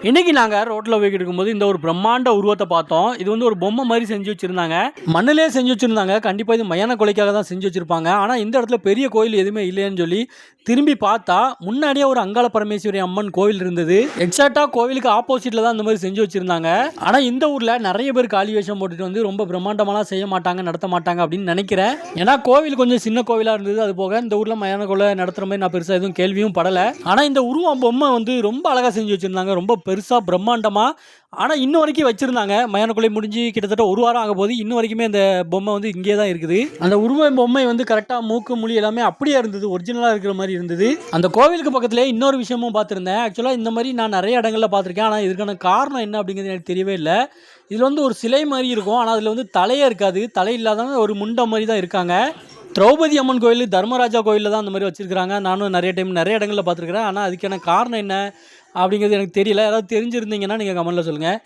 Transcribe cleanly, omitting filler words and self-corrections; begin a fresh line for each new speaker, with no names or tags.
இன்னைக்கு நாங்கள் ரோட்டில் போய்கிட்டு இருக்கும்போது இந்த ஒரு பிரம்மாண்ட உருவத்தை பார்த்தோம். இது வந்து ஒரு பொம்மை மாதிரி செஞ்சு வச்சுருந்தாங்க. மண்ணிலே செஞ்சு வச்சுருந்தாங்க. கண்டிப்பாக இது மயான கொலைக்காக தான் செஞ்சு வச்சுருப்பாங்க. ஆனால் இந்த இடத்துல பெரிய கோயில் எதுவுமே இல்லைன்னு சொல்லி திரும்பி பார்த்தா முன்னாடியே ஒரு அங்காள பரமேஸ்வரி அம்மன் கோவில் இருந்தது. எக்ஸாக்டாக கோவிலுக்கு ஆப்போசிட்டில் தான் இந்த மாதிரி செஞ்சு வச்சுருந்தாங்க. ஆனால் இந்த ஊரில் நிறைய பேர் காளி வேஷம் போட்டுட்டு வந்து ரொம்ப பிரம்மாண்டமாலாம் செய்ய மாட்டாங்க, நடத்த மாட்டாங்க அப்படின்னு நினைக்கிறேன். ஏன்னா கோவில் கொஞ்சம் சின்ன கோவிலாக இருந்தது. அது போக இந்த ஊரில் மயான கொலை நடத்துகிற மாதிரி நான் பெருசாக எதுவும் கேள்வியும் படலை. ஆனால் இந்த உருவம் பொம்மை வந்து ரொம்ப அழகாக செஞ்சு வச்சுருந்தாங்க. ரொம்ப பெருசாக பிரம்மாண்டமாக. ஆனால் இன்ன வரைக்கும் வச்சுருந்தாங்க. மயானக்குள்ளே முடிஞ்சு கிட்டத்தட்ட ஒரு வாரம் ஆக போது இன்ன வரைக்குமே அந்த பொம்மை வந்து இங்கே தான் இருக்குது. அந்த உருவ பொம்மை வந்து கரெக்டாக மூக்கு மொழி எல்லாமே அப்படியே இருந்தது, ஒரிஜினலாக இருக்கிற மாதிரி இருந்தது. அந்த கோவிலுக்கு பக்கத்துலேயே இன்னொரு விஷயமும் பார்த்துருந்தேன். ஆக்சுவலாக இந்த மாதிரி நான் நிறைய இடங்களில் பார்த்துருக்கேன். ஆனால் இதுக்கான காரணம் என்ன அப்படிங்கிறது எனக்கு தெரியவே இல்லை. இதில் வந்து ஒரு சிலை மாதிரி இருக்கும். ஆனால் அதில் வந்து தலையே இருக்காது. தலை இல்லாதவங்க ஒரு முண்டை மாதிரி தான் இருக்காங்க. திரௌபதி அம்மன் கோயில், தர்மராஜா கோயிலில் தான் அந்த மாதிரி வச்சுருக்காங்க. நானும் நிறைய டைம் நிறைய இடங்களில் பார்த்துருக்குறேன். ஆனால் அதுக்கான காரணம் என்ன அப்படிங்கிறது எனக்கு தெரியல. யாராவது தெரிஞ்சிருந்தீங்கன்னா நீங்கள் கமெண்ட்டில் சொல்லுங்கள்.